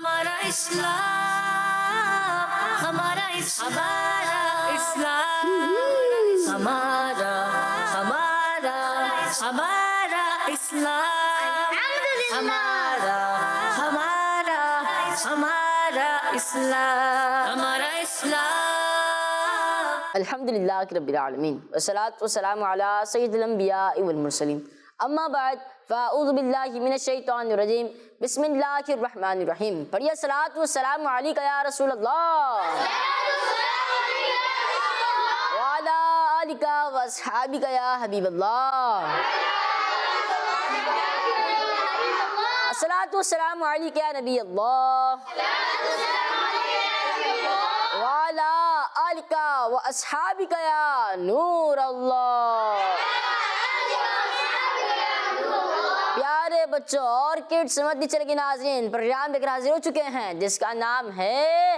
ہمارا اسلام، ہمارا اسلام، ہمارا ہمارا ہمارا اسلام، ہمارا ہمارا ہمارا اسلام، ہمارا اسلام۔ الحمدللہ رب العالمین والصلاة والسلام علی سید الانبیاء والمرسلین، اما بعد فاعوذ باللہ من الشیطان الرجیم، بسم اللہ الرحمن الرحیم۔ پڑھیے الصلاۃ والسلام علیک یا رسول اللہ وعلی آلک واصحابک یا حبیب اللہ۔ الصلاۃ والسلام علیک یا نبی اللہ وعلی آلک واصحابک یا نور اللہ۔ پیارے بچوں اور کڈس مدنی چینل کے ناظرین، پروگرام دیکھ کر حاضر ہو چکے ہیں جس کا نام ہے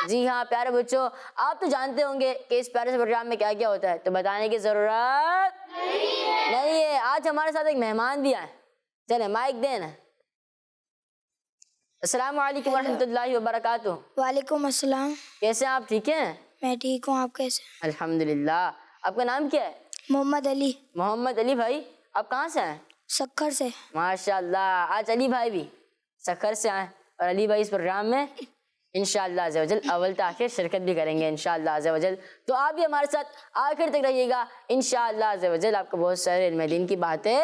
جی ہاں پیارے بچوں، آپ تو جانتے ہوں گے کہ اس پیارے سے پروگرام میں کیا کیا ہوتا ہے، تو بتانے کی ضرورت نہیں ہے۔ آج ہمارے ساتھ ایک مہمان بھی آئے، چلیں مائک دینا۔ السلام علیکم ورحمۃ اللہ وبرکاتہ۔ وعلیکم السلام۔ کیسے ہیں آپ؟ ٹھیک ہیں؟ میں ٹھیک ہوں، آپ کیسے؟ الحمدللہ۔ آپ کا نام کیا ہے؟ محمد علی، محمد علی بھائی، آپ کہاں سے آئے؟ سکھر سے۔ ماشاء اللہ، آج علی بھائی بھی سکھر سے آئے اور علی بھائی اس پروگرام میں انشاءاللہ عز و جل اول تاخیر شرکت بھی کریں گے انشاءاللہ عز و جل، تو آپ بھی ہمارے ساتھ آخر تک رہیے گا انشاءاللہ عز و جل، آپ کو بہت سارے علم دین کی باتیں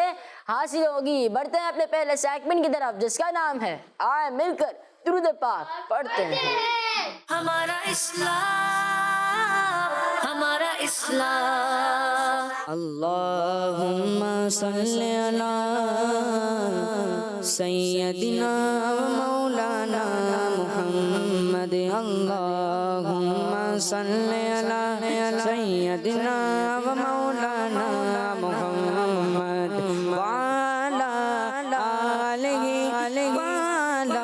حاصل ہوگی۔ بڑھتے ہیں اپنے پہلے سیگمنٹ کی طرف جس کا نام ہے آئے مل کر درود پاک پڑھتے ہیں۔ ہمارا اسلام، ہمارا اسلام، اللہم صلی علی سیدنا و مولانا محمد، اللہم صلی علی سیدنا و مولانا محمد وعلی آلہ وعلی آلہ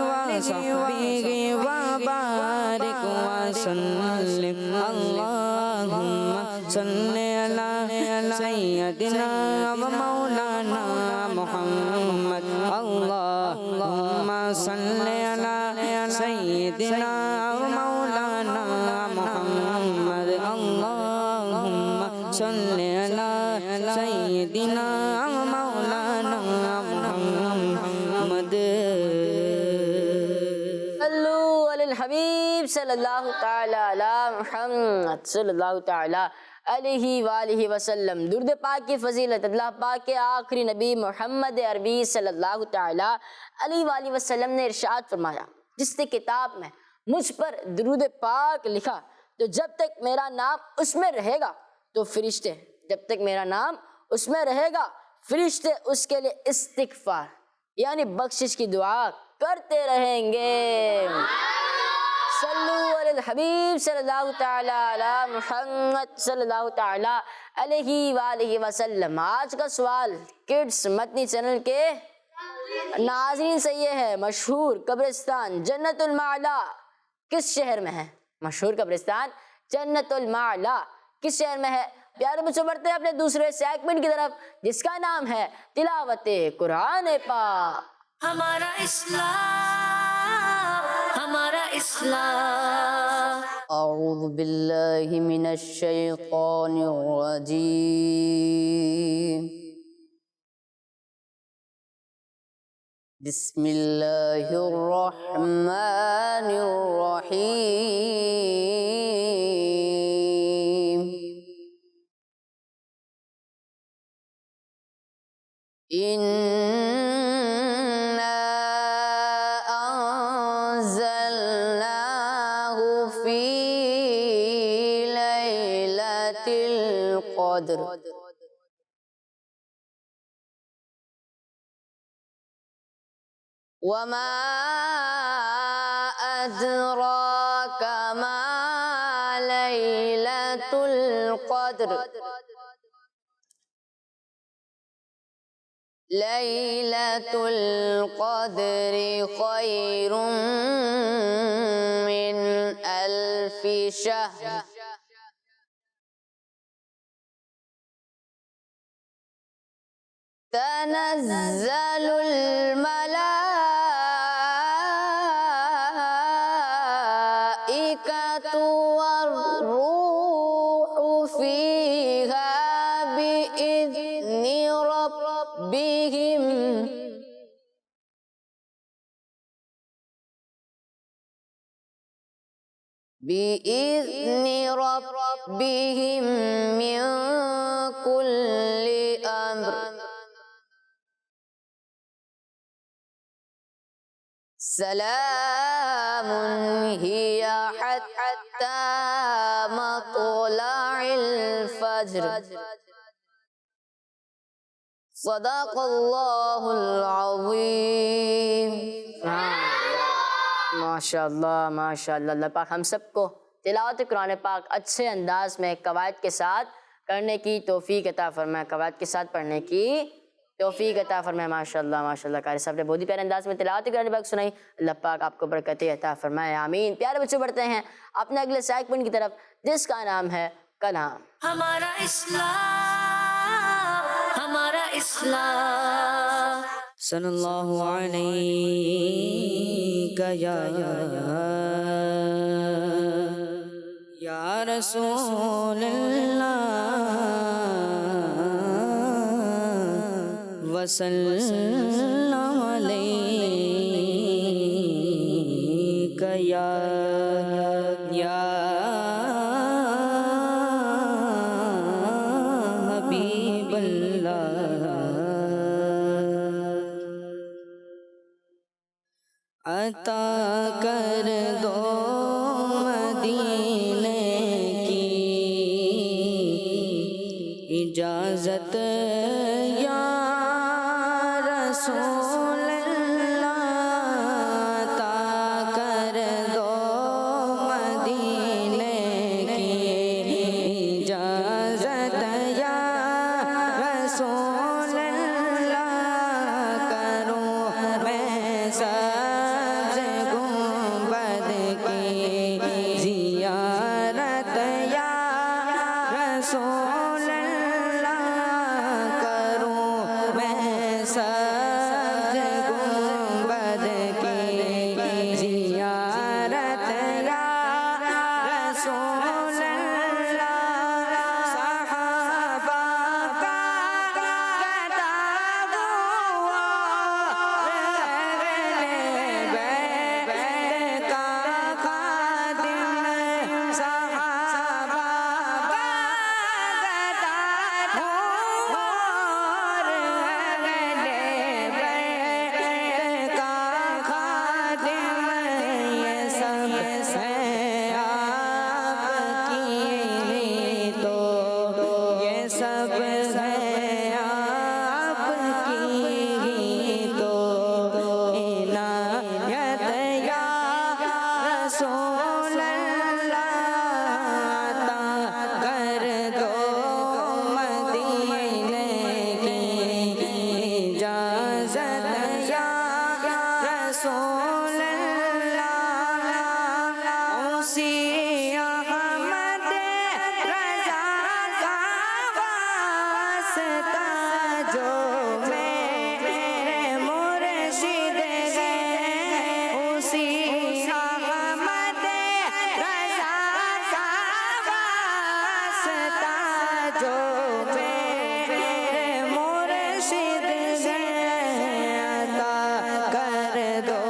وصحبہ وبارک وسلم۔ اللہم صلی علی سیدنا و مولانا محمد، اللہم صلی علی سیدنا و مولانا محمد، اللہم صلی علی سیدنا و مولانا محمد۔ صلو علی الحبیب صلی اللہ تعالی علی محمد صلی اللہ تعالی علیہ وآلہ وسلم۔ درود پاک کی فضیلت اللہ پاک کے آخری نبی محمد عربی صلی اللہ تعالی علیہ وآلہ وسلم نے ارشاد فرمایا، جس نے کتاب میں مجھ پر درود پاک لکھا تو جب تک میرا نام اس میں رہے گا تو فرشتے، جب تک میرا نام اس میں رہے گا فرشتے اس کے لیے استغفار یعنی بخشش کی دعا کرتے رہیں گے۔ صلو علی الحبیب صلی اللہ تعالی علی محمد صلی اللہ تعالی علیہ وآلہ وسلم۔ آج کا سوال کڈس مدنی چینل کے ناظرین سے یہ ہے، مشہور قبرستان جنت المعلا کس شہر میں ہے؟ مشہور قبرستان جنت المعلا کس شہر میں ہے؟ پیارے بچوں بڑھتے ہیں اپنے دوسرے سیگمنٹ کی طرف جس کا نام ہے تلاوت قرآن پاک۔ ہمارا اسلام، ہمارا اسلام، اعوذ باللہ من الشیطان الرجیم، بسم اللہ الرحمن الرحیم۔ اِنَّا أَنزَلْنَاهُ فِي لَيْلَةِ الْقَدْرِ وَمَا أَدْرَاكَ مَا لَيْلَةُ الْقَدْرِ لَيْلَةُ الْقَدْرِ خَيْرٌ مِّنْ أَلْفِ شَهْرٍ۔ تنزل الملائكة بِإِذْنِ رَبِّهِمْ مِنْ كُلِّ أَمْرٍ سلام هي حتى مطلع الفجر صدق اللہ العظیم. ماشاء اللہ اللہ پاک ہم سب کو تلاوت قرآن پاک اچھے انداز میں قواعد کے ساتھ کرنے کی توفیق عطا فرمائے، قواعد کے ساتھ پڑھنے کی توفیق عطا فرمائے. ماشاءاللہ قاری صاحب نے بہت ہی پیارے انداز میں تلاوت قرآن پاک سنائی. اللہ پاک آپ کو برکتیں عطا فرمائے، آمین. پیارے بچوں بڑھتے ہیں اپنے اگلے سیگمنٹ کی طرف جس کا نام ہے کلام. ہمارا اسلام، ہمارا اسلام. صلی اللہ علیہ یا رسول اللہ وسلم علیک یا حبیب اللہ. عطا کر دو مدینے کی اجازت یا رسول اللہ. عطا کر دو مدینے کی اجازت یا رسول اللہ. کروں میں سبز گنبد کی زیارت یا رسول اللہ. کروں میں سبز گنبد کی زیارت یا رسول اللہ. صحابہ کا کتاب بیت کا خادم. صحابہ کا کتاب بیت کا خادم. یہ سب ہے آپ کی ہی تو، یہ سب ہے آپ کی ہی تو عنایت یا رسول اللہ. عطا کر دو مدینے کی اجازت یا رسول اللہ. اسی احمد رضا کا واسطہ جو میرے مرشد ہے. اسی احمد رضا کا واسطہ جو میرے مرشد ہے. عطا کر دو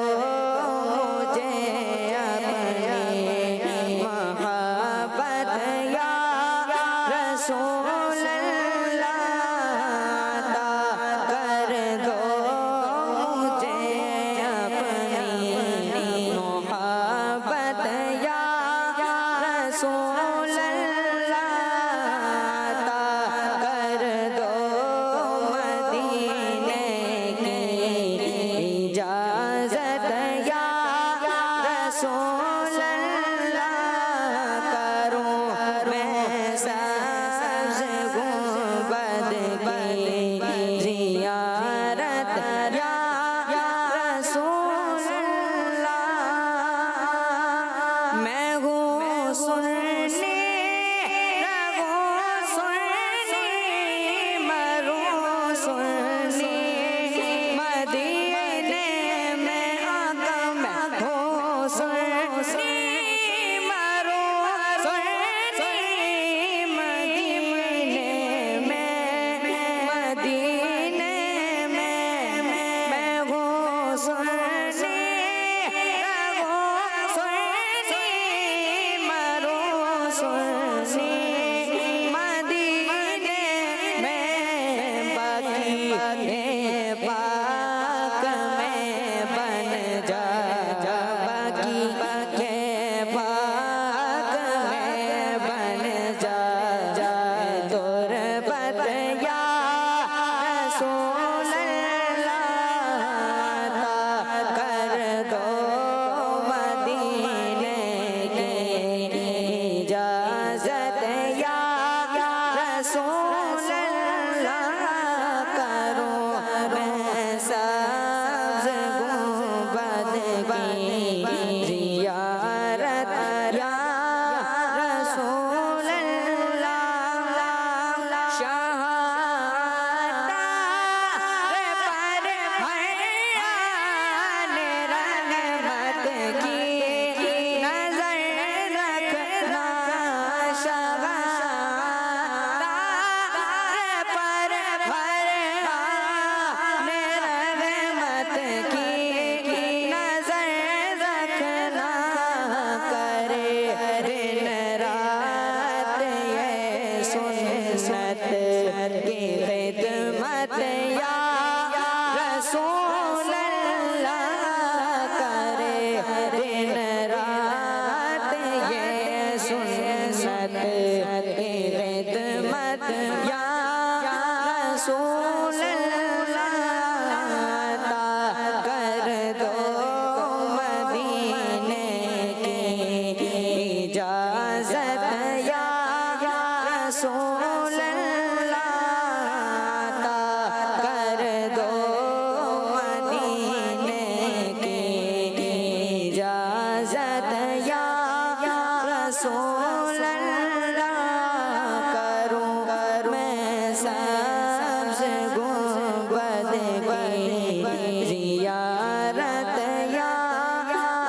زیارت یا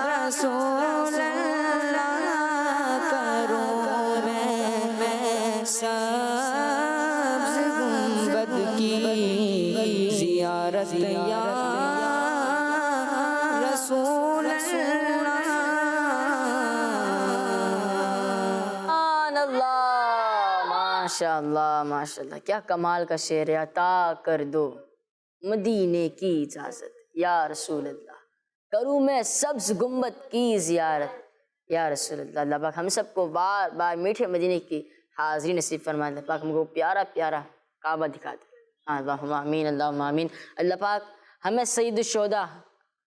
رسول اللہ کروں میں سبز گنبد کی زیارت یا رسول اللہ. سبحان اللہ، ماشاء اللہ ماشاء اللہ، کیا کمال کا شعر ہے. عطا کر دو مدینے کی اجازت یا رسول اللہ، کروں میں سبز گنبد کی زیارت یا رسول اللہ. اللہ پاک ہم سب کو بار بار میٹھے مدینے کی حاضری نصیب فرمائے. اللہ پاک ہم کو پیارا پیارا کعبہ دکھا دے. اللہم آمین اللہم آمین. اللہ پاک ہمیں سید الشہداء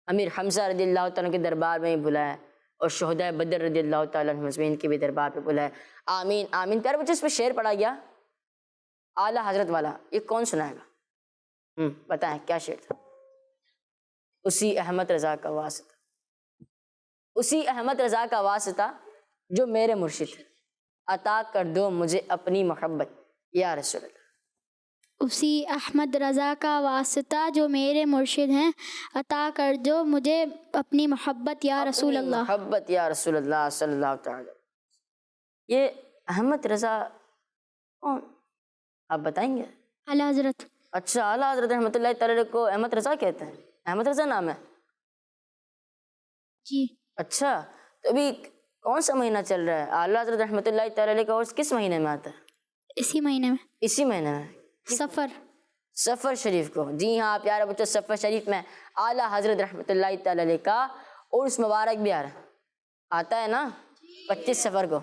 امیر حمزہ رضی اللہ تعالیٰ کے دربار میں بلائے اور شہداء بدر رضی اللہ تعالیٰ عنہ مجمعین کے بھی دربار پہ بلائے. آمین آمین. پیارے بچے اس پہ شعر پڑھا گیا اعلیٰ حضرت والا، یہ کون سنائے گا؟ بتائیں کیا شعر تھا؟ اسی احمد رضا کا واسطہ، اسی احمد رضا کا واسطہ جو میرے مرشد ہے، عطا کر دو مجھے اپنی محبت یا رسول اللہ. اسی احمد رضا کا واسطہ جو میرے مرشد ہیں، عطا کر دو مجھے اپنی محبت یا رسول اپنی اللہ. محبت یا رسول اللہ صلی اللہ تعالی. یہ احمد رضا کون، آپ بتائیں گے؟ اعلیٰ حضرت. اچھا، اعلیٰ حضرت رحمۃ اللہ تعالی کو احمد رضا کہتے ہیں؟ احمد رضا نام ہے؟ جی. اچھا، تو ابھی کون سا مہینہ چل رہا ہے؟ اعلیٰ حضرت رحمۃ اللہ تعالی کا عرس کس مہینے میں آتا ہے؟ اسی مہینے میں، اسی مہینے میں، سفر. سفر شریف کو. جی ہاں پیارے بچوں، سفر شریف میں اعلیٰ حضرت رحمۃ اللہ تعالی کا عرس مبارک بھی آ رہا ہے. آتا ہے نا 25 سفر کو.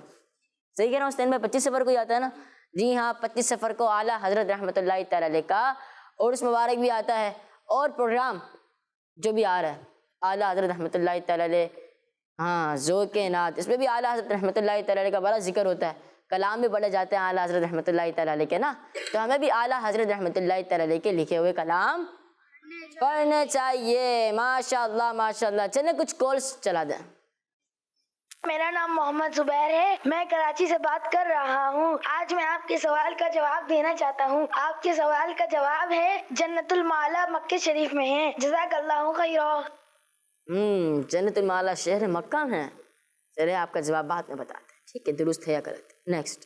صحیح کہہ رہا ہوں حسین بھائی؟ 25 سفر کو ہی آتا ہے نا؟ جی ہاں 25 سفر کو اعلیٰ حضرت رحمۃ اللہ تعالی کا عرس مبارک بھی آتا ہے. اور پروگرام جو بھی آ رہا ہے اعلیٰ حضرت رحمۃ اللہ تعالی، ہاں ذوق نعت، اس میں بھی اعلیٰ حضرت رحمۃ اللہ تعالی کا بڑا ذکر ہوتا ہے. کلام بھی پڑھے جاتے ہیں اعلیٰ حضرت رحمۃ اللہ تعالی کے نا. تو ہمیں بھی اعلیٰ حضرت رحمۃ اللہ تعالی کے لکھے ہوئے کلام پڑھنے چاہیے. ماشاء اللہ ماشاء اللہ. چلیں کچھ کالس چلا دیں. میرا نام محمد زبیر ہے، میں کراچی سے بات کر رہا ہوں. آج میں آپ کے سوال کا جواب دینا چاہتا ہوں. آپ کے سوال کا جواب ہے جنت المعلا مکہ شریف میں ہے. جزاک اللہ خیرا. جنت المعلا شہر مکہ ہے. چلے آپ کا جواب بعد میں بتاتے ہیں، ٹھیک ہے؟ درست ہے یا غلط؟ نیکسٹ.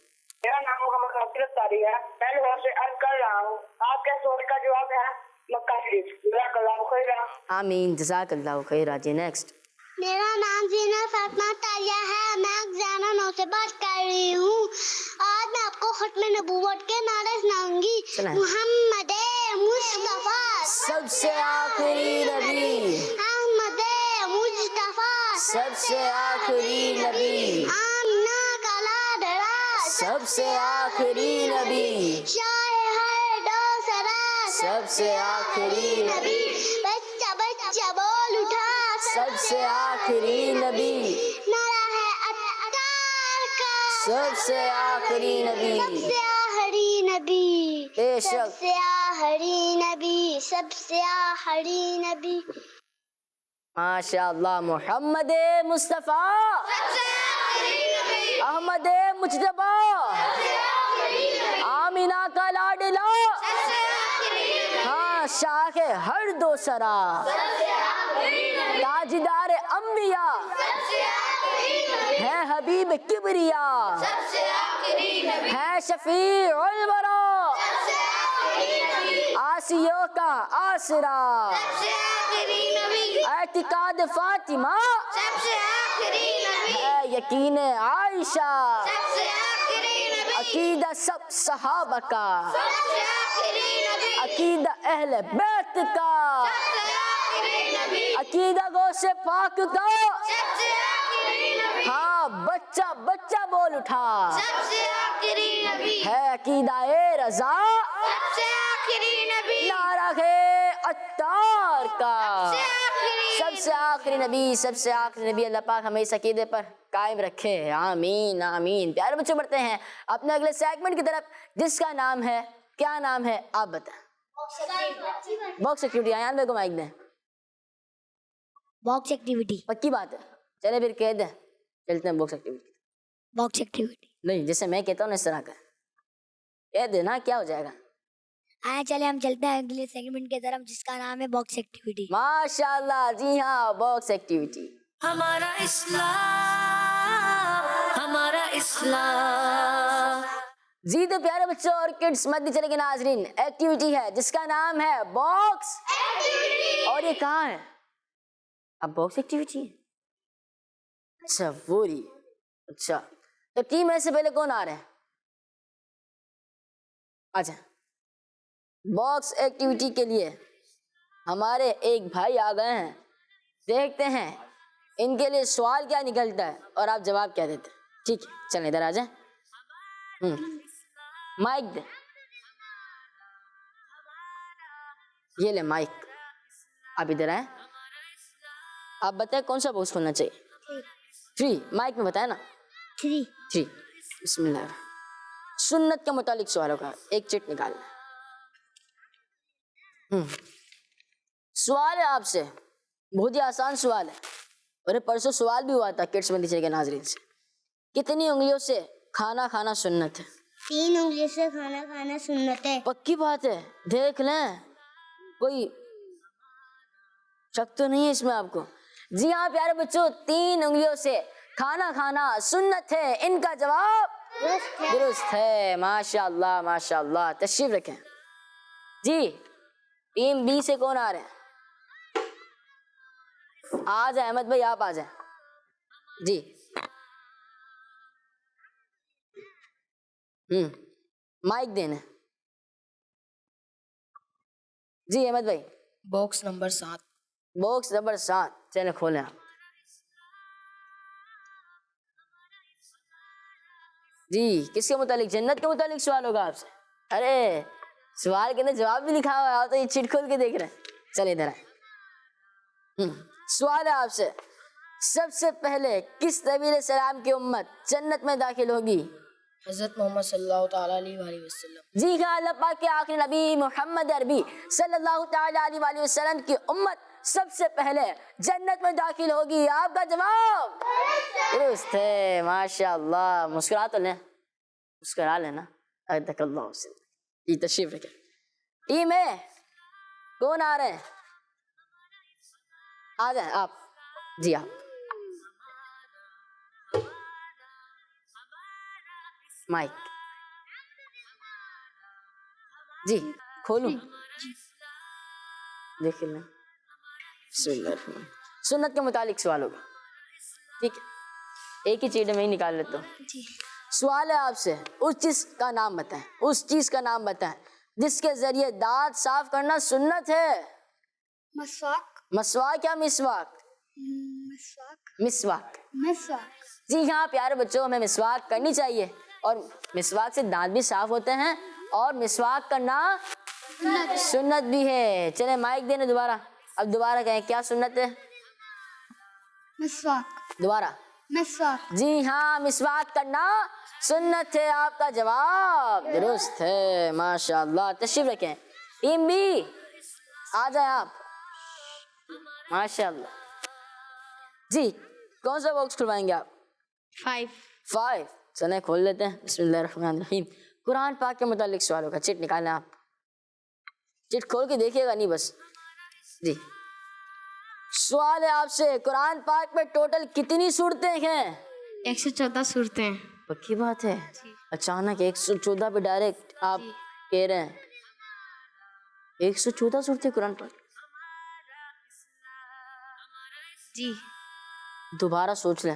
میرا نام محمد حافظ تاری ہے، میں لاہور سے عرض کر رہا ہوں. آپ کے سوال کا جواب ہے مکہ شریف. جزاک اللہ خیرا. آمین جزاک اللہ خیرا. جی نیکسٹ. میرا نام زینہ فاطمہ تاریہ ہے، میں افزانہ 9 سے بات کر رہی ہوں. آج میں آپ کو ختم نبوت کے نعرے سناؤں گی. محمد مصطفیٰ سب سے آخری نبی، احمد مصطفیٰ سب سے آخری نبی، آمنہ کا لاڈلا سب سے آخری نبی، شاہ ہر دو سرا سب سے آخری نبی، بچہ بچہ بول اٹھا سب سے آخری نبی، نعرہ ہے اتار کا سب سے آخری نبی. سب سے آخری نبی، بے سب شک. سے آخری نبی، سب سے آخری نبی. ماشاء اللہ. محمد مصطفیٰ، احمد مجتبیٰ، آمینہ کا لاڈلا، ہاں شاہ ہر دو سرا، تاجدار انبیاء، ہے حبیب کبریا، ہے شفیع الورا، آسیوں کا آسرا، اعتقاد فاطمہ، ہے یقین عائشہ، عقیدہ سب صحابہ کا، عقیدہ اہل بیت کا، عقیدہ غوث پاک کا، ہاں بچہ بچہ بول اٹھا، ہے عقیدہ رضا، نعرہ ہے عطار کا، سب سے آخری نبی، سب سے آخری نبی. اللہ پاک ہمیں اس عقیدے پر قائم رکھے. آمین آمین. پیارے بچوں بڑھتے ہیں اپنے اگلے سیگمنٹ کی طرف، جس کا نام ہے، کیا نام ہے آپ بتائیں؟ Box activity. آیان بھائی کو مائک دیں. Box activity. پکی بات ہے. چلے پھر کہہ دیں، چلتے ہیں باکس ایکٹیویٹی. باکس ایکٹیویٹی نہیں، جیسے میں کہتا ہوں نا اس طرح کا کہہ دیں نا، کیا ہو جائے گا؟ آئے چلے ہم چلتے ہیں اگلے سیگمنٹ کی طرف جس کا نام ہے باکس ایکٹیویٹی. ماشاء اللہ. جی ہاں, باکس ایکٹیویٹی. ہمارا اسلام ہمارا اسلام. جی تو پیارے بچوں اور کڈس مدنی چلے کے ناظرین, ایکٹیویٹی ہے جس کا نام ہے باکس ایکٹیویٹی. اور یہ کہاں ہے؟ اب باکس ایکٹیویٹی ہے. اچھا وہ رہی. اچھا تو ٹیم میں سے پہلے کون آ رہے ہیں؟ اچھا باکس ایکٹیویٹی کے لیے ہمارے ایک بھائی آ گئے ہیں. دیکھتے ہیں ان کے لیے سوال کیا نکلتا ہے اور آپ جواب کیا دیتے ہیں. ٹھیک ہے چلیں ادھر آ جائیں. مائک دے, یہ لے مائک. آپ ادھر آئیں, آپ بتائیں کون سا باکس کھولنا چاہیے. 3 مائک میں بتائیں نا. 3 بسم اللہ. سنت کے متعلق سوال ہوگا, ایک چٹ نکالنا. سوال ہے آپ سے, بہت ہی آسان سوال ہے, اور پرسوں سوال بھی ہوا تھا کڈس میں نیچے کے ناظرین سے. کتنی انگلیوں سے کھانا کھانا سنت ہے؟ 3 انگلی سے کھانا کھانا سنت ہے. پکی بات ہے, دیکھ لیں کوئی شک تو نہیں ہے اس میں آپ کو. جی ہاں پیارے بچوں, 3 انگلیوں سے کھانا کھانا سنت ہے. ان کا جواب درست ہے. ماشاء اللہ ماشاء اللہ. تشریف رکھیں. جی ٹیم بی سے کون آ رہے ہیں؟ آ جائیں احمد بھائی, آپ آ جائیں. جی مائک دینا. جی احمد بھائی. Box number 7. باکس نمبر 7 چلیں کھولیں آپ. جی کس کے متعلق؟ جنت کے متعلق سوال ہوگا آپ سے. ارے سوال کے اندر جواب بھی لکھا ہوا ہے, تو یہ چٹ کھول کے دیکھ رہے ہیں. چلے ادھر آئیں. سوال ہے آپ سے, سب سے پہلے کس نبی علیہ السلام کی امت جنت میں داخل ہوگی؟ حضرت محمد صلی اللہ تعالیٰ علیہ وآلہ وسلم. جی ہاں, اللہ پاک کے آخری نبی محمد عربی صلی اللہ تعالیٰ علیہ وآلہ وسلم کی امت سب سے پہلے جنت میں داخل ہوگی. آپ کا جواب درست ہے. ماشاء اللہ. مسکرا تو لیں, مسکرا لینا. ادک اللہ سے. جی تشریف رکھیں. ٹیم ہے کون آ رہے ہیں؟ آ جائیں آپ. جی آپ مائک. جی کھولوں, دیکھ لیں. بسم اللہ الرحمن الرحیم. سنت کے متعلق سوال ہوگا. ٹھیک ہے, ایک ہی چیز میں ہی نکال لیتا ہوں. سوال ہے آپ سے, اس چیز کا نام بتائیں, اس چیز کا نام بتائیں جس کے ذریعے دانت صاف کرنا سنت ہے. مسواک. مسواک یا مسواک؟ مسواک. جی ہاں پیارے بچوں, ہمیں مسواک کرنی چاہیے, اور مسواک سے دانت بھی صاف ہوتے ہیں, اور مسواک کرنا سنت بھی ہے. چلیں مائک دینے دوبارہ. اب دوبارہ کہیں کیا سنت ہے؟ مسواک. دوبارہ. مسواک. جی ہاں مسواک کرنا سنت ہے. آپ کا جواب درست ہے. ماشاء اللہ. تشریف رکھیں. ٹیم بی آ جائیں آپ. ماشاء اللہ. جی کون سا باکس کھلوائیں گے آپ؟ 5. چلیں کھول لیتے ہیں. بسم اللہ الرحمن الرحیم. قرآن پاک کے متعلق سوال ہوگا. چٹ نکالیں آپ. چٹ کھول کے دیکھیے گا نہیں بس. جی سوال ہے آپ سے, قرآن پاک میں ٹوٹل کتنی سورتیں ہیں؟ 114 صورتیں. پکی بات ہے. اچانک 114 پہ ڈائریکٹ آپ کہہ رہے ہیں. 114 صورتیں قرآن پاک. جی دوبارہ سوچ لیں.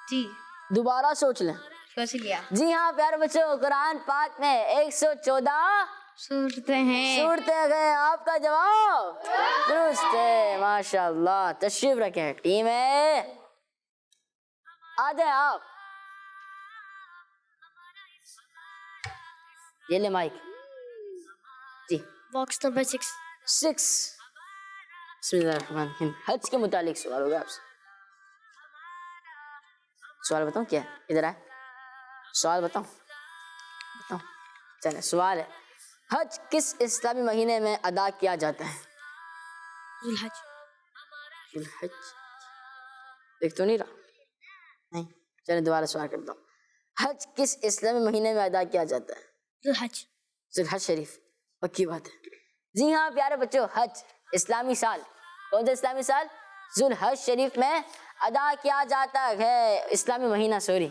جی دوبارہ سوچ لیں. سوچ لیا. جی ہاں پیارے بچوں, قرآن پاک میں 114 صورتیں ہیں. صورتیں گئے. آپ کا جواب درست ہے. ماشاء اللہ. تشریف رکھیں. ٹیم ہے آ جائیں آپ. یہ لے مائک. جی باکس نمبر 6. 6. بسم اللہ الرحمن الرحیم. حج کے متعلق سوال ہوگا آپ سے. سوال بتاؤں کیا ہے؟ ادھر آئے. سوال بتاؤں. چلیں سوال ہے, حج کس اسلامی مہینے میں ادا کیا جاتا ہے؟ ذوالحج. دیکھ تو نہیں رہا. نہیں. چلیں دوبارہ سوال کرتا ہوں. حج کس اسلامی مہینے میں ادا کیا جاتا ہے؟ حج ذوالحج شریف. پکی بات ہے. جی ہاں پیارے بچوں، حج اسلامی سال، کون سا اسلامی سال؟ ذوالحج شریف میں ادا کیا جاتا ہے. اسلامی مہینہ، سوری،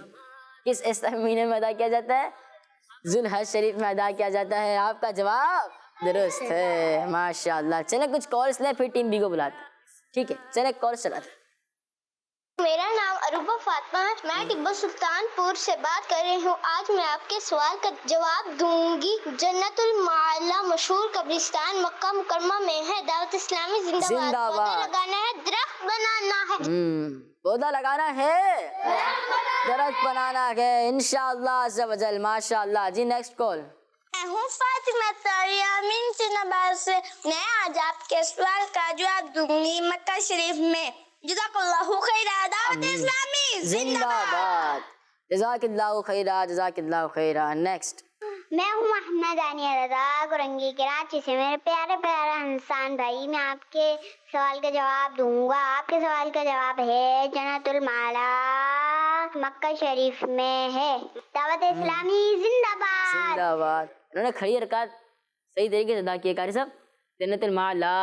کس اسلامی مہینے میں ادا کیا جاتا ہے؟ ذوالحج شریف میں ادا کیا جاتا ہے. آپ کا جواب درست ہے، ماشاء اللہ. چلیں کچھ کالس لیں پھر ٹیم بی کو بلاتے ہیں. ٹھیک ہے، چلیں کال چلاتے ہیں. میرا نام عروبہ فاطمہ ہے، میں ٹیبو سلطان پور سے بات کر رہی ہوں. آج میں آپ کے سوال کا جواب دوں گی. جنت المعلا مشہور قبرستان مکہ مکرمہ میں ہے. دعوت اسلامی زندہ زندہ باد. باد. پودا لگانا ہے، درخت بنانا ہے. پودا لگانا ہے، درخت بنانا ہے، انشاءاللہ عز و جل. ماشاء اللہ. جی نیکسٹ کال. میں ہوں فاطمہ طاہرہ امین آباد سے. میں آج آپ کے سوال کا جواب دوں گی. مکہ شریف میں جزاک اللہ خیرہ. دعوت اسلامی زندہ باد. جزاک اللہ خیرہ، جزاک اللہ خیرہ. نیکسٹ. میں ہوں محمد دانیہ رضا گرنگی کراچی سے. میرے پیارے پیارے انسان بھائی، میں آپ کے سوال کا جواب دوں گا. آپ کے سوال کا جواب ہے جنت المعلا مکہ شریف میں ہے. دعوت اسلامی زندہ باد. زندہ باد. انہوں نے کھڑی حرکات صحیح طریقے سے ادا کیے قاری صاحب. جنت المعلا.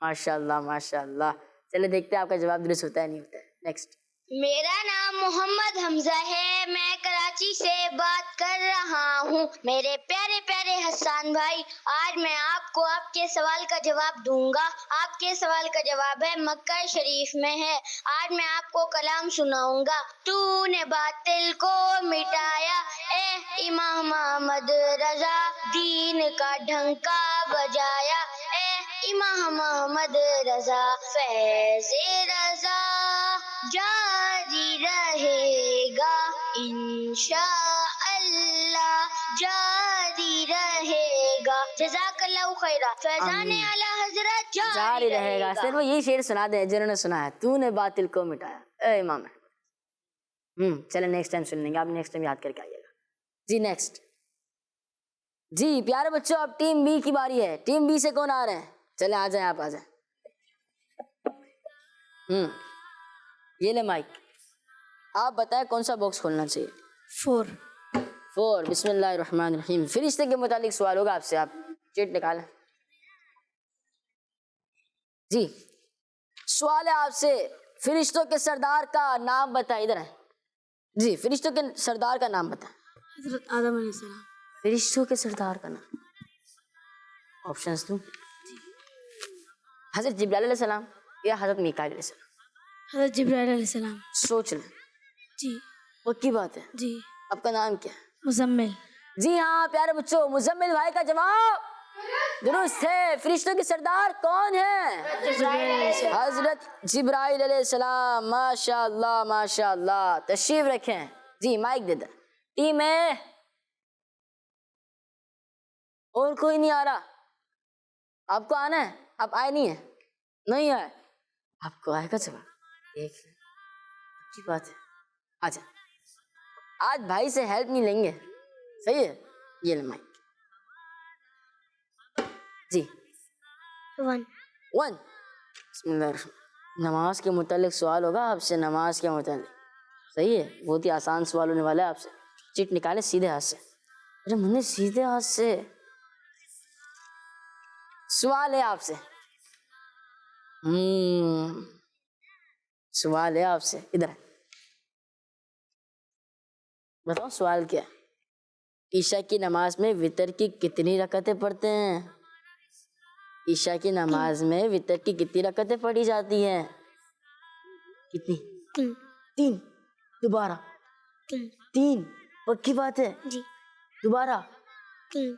ماشاء اللہ ماشاء اللہ. چلے دیکھتے ہیں آپ کا جواب درست ہوتا ہے نہیں ہوتا ہے. نیکسٹ. میرا نام محمد حمزہ ہے، میں کراچی سے بات کر رہا ہوں. میرے پیارے پیارے حسان بھائی، آج میں آپ کو آپ کے سوال کا جواب دوں گا. آپ کے سوال کا جواب ہے مکہ شریف میں ہے. آج میں آپ کو کلام سناؤں گا. تو نے باطل کو مٹایا اے امام محمد رضا، دین کا ڈھنکا بجایا اے امام محمد رضا. فیض رضا جاری رہے گا انشاء اللہ، جاری رہے گا. جزاک اللہ خیرہ. فیضان اعلی حضرت جاری رہے گا. صرف وہ یہی شعر سنا دیں جنہوں نے سنا ہے. تو نے باطل کو مٹایا اے امام. چلیں نیکسٹ ٹائم سن لیں گے. آپ نیکسٹ ٹائم یاد کر کے آئیے گا. جی نیکسٹ. جی پیارے بچوں، اب ٹیم بی کی باری ہے. ٹیم بی سے کون آ رہے ہیں؟ چلیں آ جائیں، آپ آ جائیں. یہ لے مائک. آپ بتائیں کون سا باکس کھولنا چاہیے؟ 4. بسم اللہ الرحمن الرحیم. فرشتے کے متعلق سوال ہوگا آپ سے. آپ چیٹ نکالیں. جی سوال ہے آپ سے، فرشتوں کے سردار کا نام بتائیں. ادھر ہے جی. فرشتوں کے سردار کا نام بتائیں. حضرت آدم علیہ السلام. فرشتوں کے سردار کا نام. آپشنز دوں. حضرت جبرائیل علیہ السلام یا حضرت میکائیل علیہ السلام؟ حضرت جبرائیل علیہ السلام. سوچ لیں. جی پکی بات ہے. جی. آپ کا نام کیا ہے؟ مزمل. جی ہاں پیارے بچوں، مزمل بھائی کا جواب درست ہے. فرشتوں کے سردار کون ہیں؟ حضرت جبرائیل علیہ السلام. ماشاء اللہ ماشاء اللہ. تشریف رکھیں. جی مائک دے دیں. ٹیم ہے اور کوئی نہیں آ رہا؟ آپ کو آنا ہے؟ آپ آئے نہیں ہیں؟ نہیں آئے. آپ کو آئے گا جواب. ایک اچھی بات ہے. آجا آج بھائی سے ہیلپ نہیں لیں گے. صحیح ہے. یہ لے مائک. جی 1. 1. بسم اللہ الرحمن. نماز کے متعلق سوال ہوگا آپ سے. نماز کے متعلق. صحیح ہے. بہت ہی آسان سوال ہونے والا ہے آپ سے. چٹ نکالے سیدھے ہاتھ سے. ارے منہ سیدھے ہاتھ سے. سوال ہے آپ سے. سوال ہے آپ سے. ادھر بتاؤ سوال کیا ہے؟ عشاء کی نماز میں وتر کی کتنی رکعتیں پڑھتے ہیں؟ عشاء کی نماز میں وتر کی کتنی رکعتیں پڑھی جاتی ہیں؟ کتنی؟ 3. دوبارہ 3. پکی بات ہے. جی. دوبارہ 3.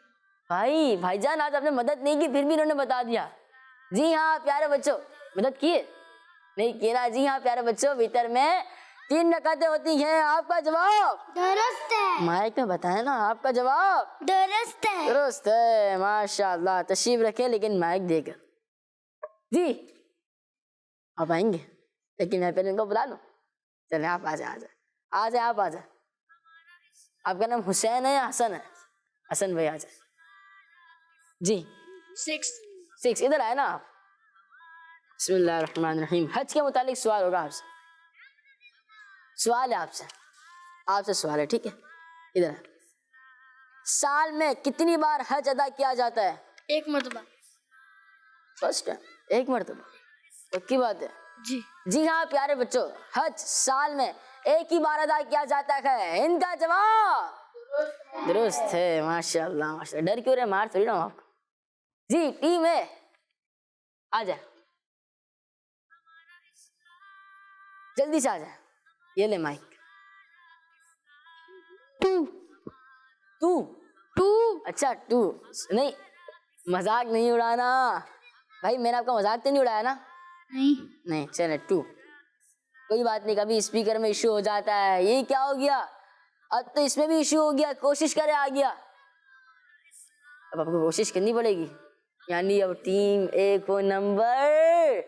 بھائی جان آج آپ نے مدد نہیں کی پھر بھی انہوں نے بتا دیا. جی ہاں پیارے بچوں، مدد کیے نہیں کیا. جی ہاں پیارے بچوں، وتر میں 3 رکعتیں ہوتی ہیں. آپ کا جواب درست ہے. مائک میں بتائیں نا. آپ کا جواب درست ہے. درست ہے. ماشاء اللہ. تشریف رکھیں لیکن مائک دے کر. جی آپ آئیں گے لیکن میں پہلے ان کو بلا لوں. چلیں آپ آ جائیں. آ جائیں آپ آ جائیں. آپ کا نام حسین ہے یا حسن ہے؟ حسن بھائی آ جائیں. جی 6. ادھر آئے نا آپ. بسم اللہ الرحمن الرحیم. حج کے متعلق سوال ہوگا آپ سے. سوال ہے آپ سے. آپ سے سوال ہے, ٹھیک ہے, ادھر. سال میں کتنی بار حج ادا کیا جاتا ہے؟ 1 مرتبہ. فرسٹ ٹائم, 1 مرتبہ, پکی بات ہے. جی ہاں پیارے بچوں, حج سال میں 1 ہی بار ادا کیا جاتا ہے. ان کا جواب درست ہے. ماشاء اللہ ماشاء اللہ. ڈر کیوں رہے, مار تھوڑی رہا ہوں آپ کو. جی ٹیم ہے, آ جائے, جلدی سے آ جائے. یہ لے مائک. 2 اچھا 2 نہیں, مذاق نہیں اڑانا بھائی, میں نے آپ کا مذاق تو نہیں اڑایا نا؟ نہیں چلے 2, کوئی بات نہیں. کبھی اسپیکر میں ایشو ہو جاتا ہے. یہ کیا ہو گیا, اب تو اس میں بھی ایشو ہو گیا. کوشش کرے, آ گیا. اب آپ کو کوشش کرنی پڑے گی, یعنی اب ٹیم اے کو نمبر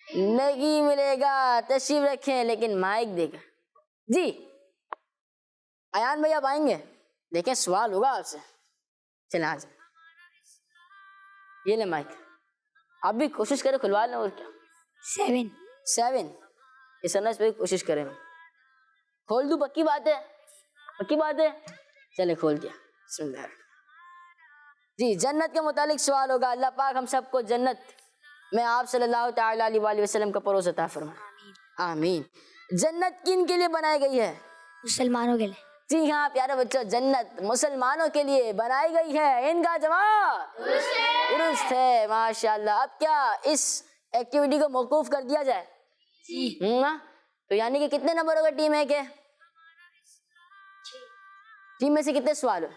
نہیں ملے گا. تشریف رکھیں لیکن مائک دے کر. جی ایان بھائی آپ آئیں گے, دیکھیں سوال ہوگا آپ سے. چلیں آ جائیں, یہ لیں مائک. آپ بھی کوشش کریں کھلوا لیں. اور کیا 7 یہ سرنا, اس پہ کوشش کریں. کھول دوں, پکی بات ہے, پکی بات ہے. چلیں کھول دیا. بسم اللہ. جی جنت کے متعلق سوال ہوگا. اللہ پاک ہم سب کو جنت میں آپ صلی اللہ تعالیٰ علیہ وآلہ وسلم کا پروز عطا فرمائے, آمین. جنت کن کے لیے بنائی گئی ہے؟ مسلمانوں کے لیے. جی ہاں پیارے بچوں, جنت مسلمانوں کے لیے بنائی گئی ہے. ان کا جواب درست ہے. ماشاء اللہ. اب کیا اس ایکٹیویٹی کو موقوف کر دیا جائے؟ تو یعنی کہ کتنے نمبر ہوگا ٹیم ہے کے؟ ٹیم میں سے کتنے سوال ہوئے؟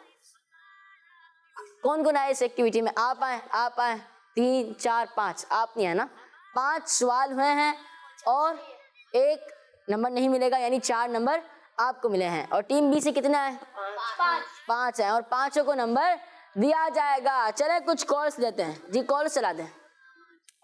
کون کون آئے اس ایکٹیویٹی میں؟ آپ آئیں, آپ آئیں. 3 4 5, آپ نہیں ہے نا. 5 سوال ہوئے ہیں اور 1 نمبر نہیں ملے گا, یعنی 4 نمبر آپ کو ملے ہیں. اور ٹیم بی سے کتنے ہیں؟ 5 ہیں, اور 5 کو نمبر دیا جائے گا. چلے کچھ کالس لیتے ہیں. جی کال چلا دیں.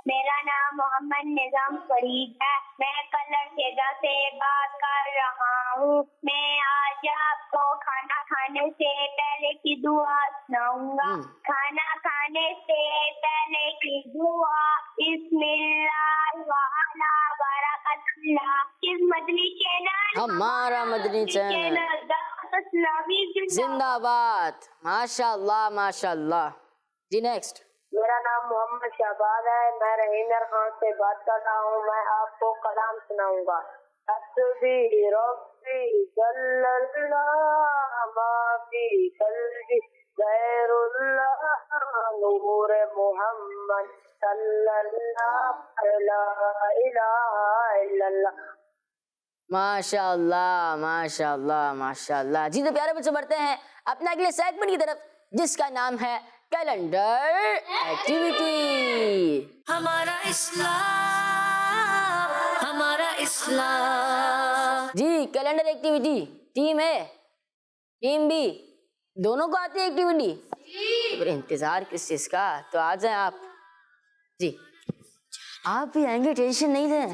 میرا نام محمد نظام فرید ہے. میں کلر شیزا سے بات کر رہا ہوں. میں آج آپ کو کھانا کھانے سے پہلے کی دعا سناؤں گا. کھانا کھانے سے پہلے کی دعا بسم اللہ وعلا برکت اللہ. اس مدنی چینل ہمارا مدنی چینل زندہ باد. ماشاء اللہ ماشاء اللہ. جی نیکسٹ. میرا نام محمد شہباز ہے. میں رحیم خان سے بات کر رہا ہوں. میں آپ کو کلام سناؤں گا. حسبی ربی جل اللہ ما فی قلبی غیر اللہ نور محمد صلی اللہ لا الہ الا اللہ. ماشاء اللہ ماشاء اللہ ماشاء اللہ. جی تو پیارے بچے بڑھتے ہیں اپنے اگلے سیگمنٹ کی طرف, جس کا نام ہے کیلنڈر ایکٹیویٹی. ہمارا اسلام ہمارا اسلام. جی calendar activity. Team A team B دونوں کو آتی ہے ایکٹیویٹی؟ پھر انتظار کس چیز کا, تو آ جائیں آپ. جی آپ بھی آئیں گے, ٹینشن نہیں دیں.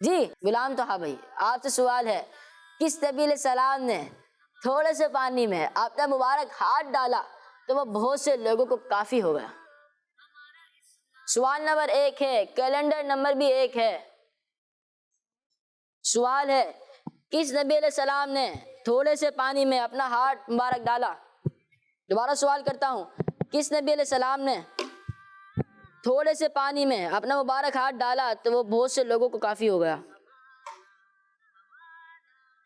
جی غلام طہا بھائی آپ سے سوال ہے. کس نبی علیہ السلام نے تھوڑے سے پانی میں اپنا مبارک ہاتھ ڈالا تو وہ بہت سے لوگوں کو کافی ہو گیا؟ سوال نمبر 1 ہے, کیلنڈر نمبر بھی 1 ہے. سوال ہے کس نبی علیہ السلام نے تھوڑے سے پانی میں اپنا ہاتھ مبارک ڈالا؟ دوبارہ سوال کرتا ہوں, کس نبی علیہ السلام نے تھوڑے سے پانی میں اپنا مبارک ہاتھ ڈالا تو وہ بہت سے لوگوں کو کافی ہو گیا؟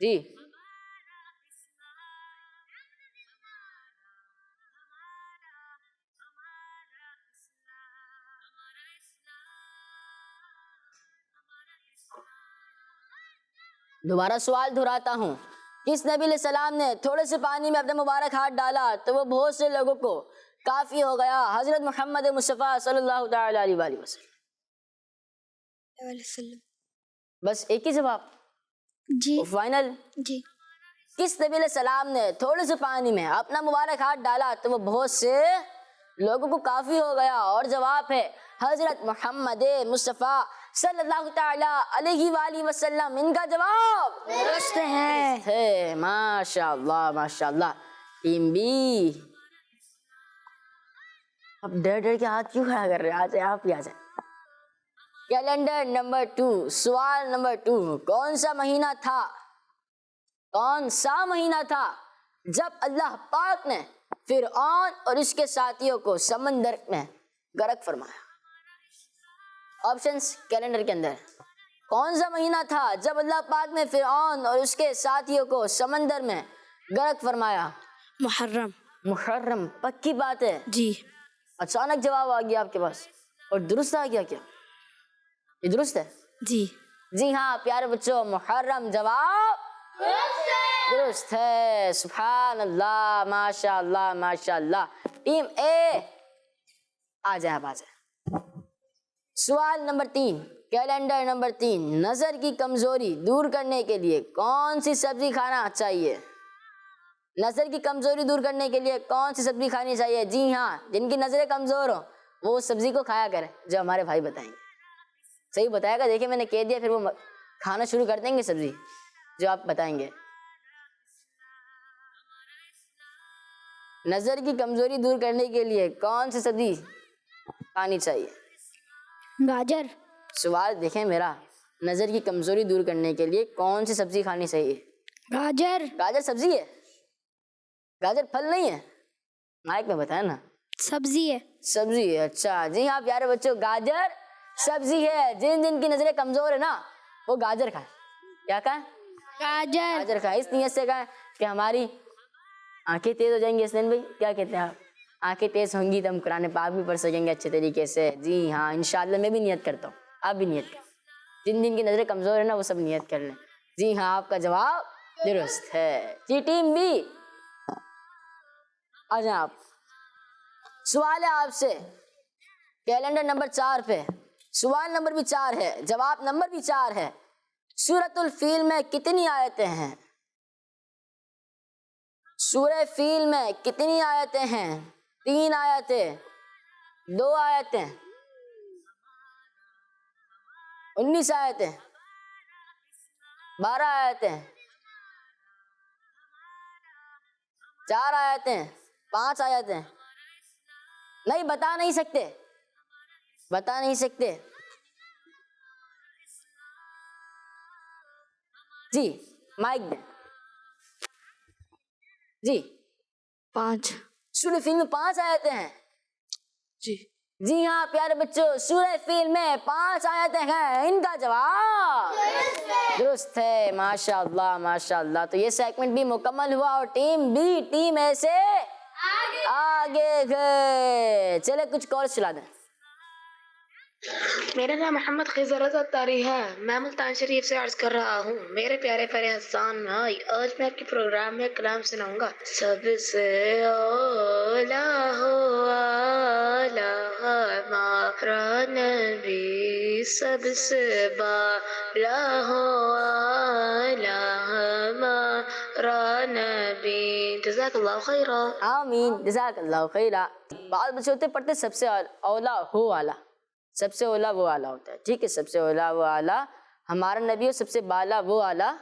جی دوبارہ سوال دہراتا ہوں, کس نبی علیہ السلام نے تھوڑے سے پانی میں اپنا مبارک ہاتھ ڈالا تو وہ بہت سے لوگوں کو کافی ہو گیا؟ حضرت محمد مصطفیٰ صلی اللہ تعالی علیہ وآلہ وسلم. بس ایک ہی جواب جی فائنل؟ جی. کس نبی علیہ السلام نے تھوڑے سے پانی میں اپنا مبارک ہاتھ ڈالا تو وہ بہت سے لوگوں کو کافی ہو گیا؟ اور جواب ہے حضرت محمد مصطفیٰ صلی اللہ تعالی علیہ وآلہ وسلم. ان کا جواب درست ہے. ماشاء اللہ ماشاء اللہ. ٹیم بی اب ڈر ڈر کے ہاتھ کیوں کھڑا کر رہے ہیں؟ آ جائیں, آپ ہی آ جائیں. کیلنڈر نمبر 2 سوال نمبر 2, کون سا مہینہ تھا کون سا مہینہ تھا جب اللہ پاک نے فرعون اور اس کے ساتھیوں کو سمندر میں غرق فرمایا؟ آپشنز کیلنڈر کے اندر. کون سا مہینہ تھا جب اللہ پاک نے فرعون اور اس کے ساتھیوں کو سمندر میں غرق فرمایا؟ محرم. محرم. پکی بات ہے. جی. اچانک جواب آ گیا آپ کے پاس اور درست آ گیا کیا؟ یہ درست ہے؟ جی. جی ہاں پیارے بچوں، محرم جواب درست ہے. سبحان اللہ، ماشاء اللہ ماشاء اللہ. ٹیم اے آ جائے، آپ آ جائے. سوال نمبر 3، کیلنڈر نمبر 3. نظر کی کمزوری دور کرنے کے لیے کون سی سبزی کھانا چاہیے؟ نظر کی کمزوری دور کرنے کے لیے کون سی سبزی کھانی چاہیے؟ جی ہاں، جن کی نظریں کمزور ہوں وہ اس سبزی کو کھایا کریں جو ہمارے بھائی بتائیں گے. صحیح بتایا گا؟ دیکھیں میں نے کہہ دیا، پھر وہ کھانا شروع کر دیں گے سبزی جو آپ بتائیں گے. نظر کی کمزوری دور کرنے کے لیے کون سی سبزی کھانی چاہیے؟ گاجر. سوال دیکھیں میرا، نظر کی کمزوری دور کرنے کے لیے کون سی سبزی کھانی چاہیے؟ گاجر. گاجر سبزی ہے؟ گاجر پھل نہیں ہے؟ مائک میں بتایا نا. سبزی ہے. سبزی ہے. اچھا جی ہاں پیارے بچوں، گاجر سبزی ہے. جن جن کی نظریں کمزور ہے نا وہ گاجر کھائیں. کیا کھائیں؟ گاجر. گاجر کھائیں. اس نیت سے کھائیں کہ ہماری آنکھیں تیز ہو جائیں گی. اسنین بھائی کیا کہتے ہیں آپ؟ آنکھیں تیز ہوں گی تو ہم قرآن پاک بھی پڑھ سکیں گے اچھے طریقے سے. جی ہاں انشاءاللہ میں بھی نیت کرتا ہوں، آپ بھی نیت کریں. جن جن کی نظریں کمزور ہے نا وہ سب نیت کر لیں. جی ہاں آپ کا جواب درست ہے. جی ٹیم بی آ جائیں آپ. سوال ہے آپ سے کیلنڈر نمبر 4 پہ. سوال نمبر بھی 4 ہے، جواب نمبر بھی 4 ہے. سورۃ الفیل میں کتنی آیتیں ہیں؟ سورہ فیل میں کتنی آیتیں ہیں؟ 3 آیتیں، 2 آیتیں، 19 آیتیں، 12 آیتیں، 4 آیتیں، 5 آیتیں؟ نہیں بتا نہیں سکتے، بتا نہیں سکتے. جی مائک دیں. جی 5. سورہ فیل میں 5 آیتیں ہیں. جی. جی ہاں پیارے بچوں، سورہ فیل میں 5 آیتیں ہیں. ان کا جواب درست ہے. ماشاء اللہ ماشاء اللہ. تو یہ سیگمنٹ بھی مکمل ہوا اور ٹیم بی ٹیم اے سے آگے گئے. چلے کچھ کورس چلا دیں. میرا نام محمد خضر رضا طاری ہے. میں ملتان شریف سے عرض کر رہا ہوں. میرے پیارے پیارے حسان بھائی، آج میں آپ کے پروگرام میں کلام سناؤں گا. سب سے اولا ہو آلہ ہمارا نبی، سب سے بالا ہو آلہ ہمارا نبی. جزاک اللہ خیرا. آمین. جزاک اللہ خیرا. بعض بچے ہوتے پڑھتے سب سے اولا ہو اعلیٰ، سب سے اولا وہ اعلیٰ ہوتا ہے. ٹھیک ہے، سب سے اولا وہ اعلیٰ ہمارا نبی، اور سب سے بالا وہ اعلیٰ،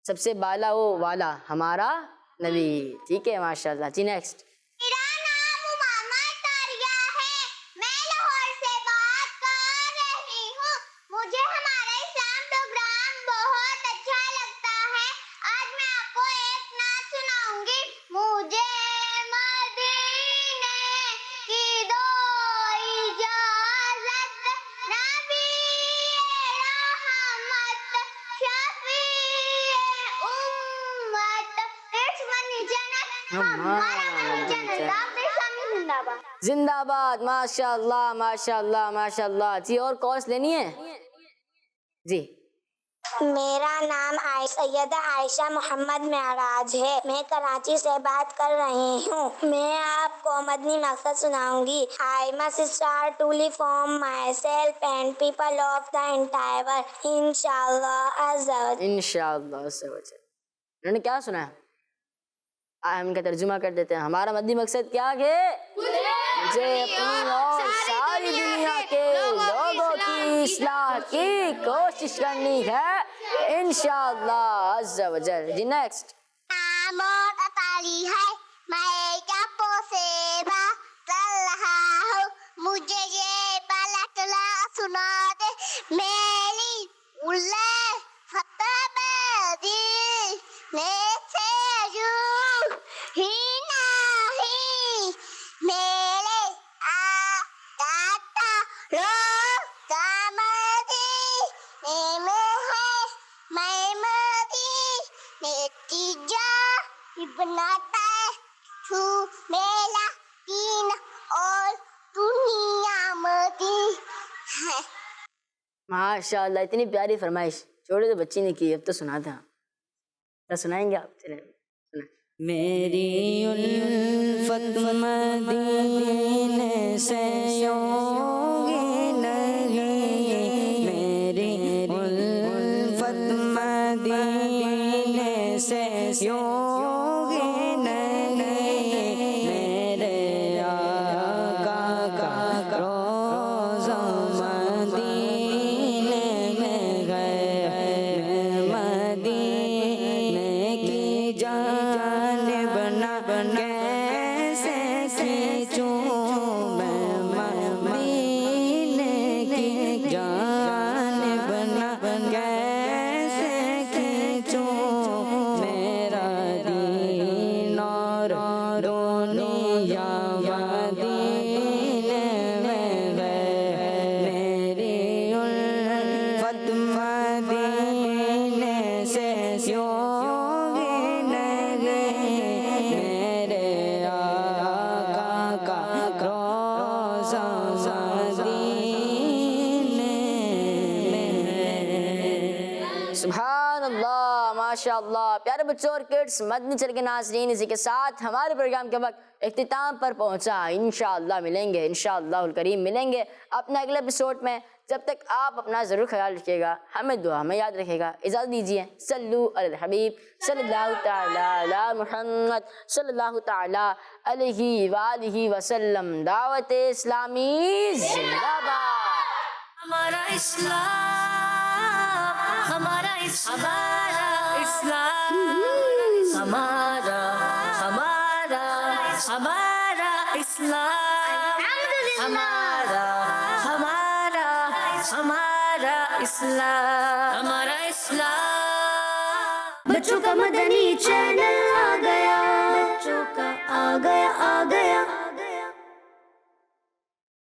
سب سے بالا وہ والا ہمارا نبی. ٹھیک ہے ماشاء اللہ. جی نیکسٹ. میرا نام امامہ طاریہ ہے. میں لاہور سے بات کر رہی ہوں. مجھے ہمارا اسلام پروگرام بہت اچھا لگتا ہے. آج میں آپ کو ایک نعت سناؤں گی. مجھے مدینے کی دو اجازت، نبی رحمت شفیع امت، دشمن جنت ہمارا من جنت. زندہ باد. زندہ باد. ماشاء اللہ ماشاء اللہ ماشاء اللہ. جی اور کورس لینی ہے؟ جی. میرا نام سیدہ عائشہ محمد معراج ہے. میں کراچی سے بات کر رہی ہوں. میں آپ کو مدنی مقصد سناؤں گی. I must start to reform myself and people of the entire world. انشاءاللہ عز و جل. انشاءاللہ عز و جل. انہوں نے کیا سنا ہے؟ ہم کا ترجمہ کر دیتے ہیں. ہمارا مدنی مقصد کیا ہے؟ مجھے اپنی اور ساری دنیا کے لوگوں کی اصلاح کی کوشش کرنی ہے انشاءاللہ عز و جل. جی نیکسٹ. نام اطاری ہے. میں کپو سے بات کر رہا ہوں. مجھے یہ پلٹلا سنا دے. میری اللہ فتح ماشاء اللہ اتنی پیاری فرمائش چھوٹے سے بچی نے کی، اب تو سنا تھا، سنائیں گے آپ؟ چلیں میری الفت مدینے سے یوں نہیں، میری الفت مدینے سے یوں نہیں، میرے آقا کا روضہ مدینے میں گئے، مدینے کی جانب نہ کیسے کھینچوں میں، مدینے کی جانب نہ کیسے کھینچوں، میرا دین اور دنیا مدینے میں گئے، میری الفت مدینے سے یوں سبحان اللہ، ماشاء اللہ۔ پیارے بچوں اور کڈس، مدنی چینل کے ناظرین، اسی کے ساتھ ہمارے پروگرام کا وقت اختتام پر پہنچا۔ انشاءاللہ ملیں گے، انشاءاللہ الکریم ملیں گے اپنے اگلے ایپیسوڈ میں۔ جب تک آپ اپنا ضرور خیال رکھیے گا، ہمیں دعا میں یاد رکھے گا۔ اجازت دیجیے، صلو علی الحبیب صلی اللہ تعالی علی محمد صلی اللہ تعالی علیہ وآلہ وسلم۔ دعوت اسلامی زندہ باد۔ ہمارا اسلام، ہمارا اسلام، ہمارا ہمارا ہمارا اسلام، ہمارا ہمارا ہمارا اسلام، ہمارا اسلام۔ بچوں کا مدنی چینل آ گیا، بچوں کا آ گیا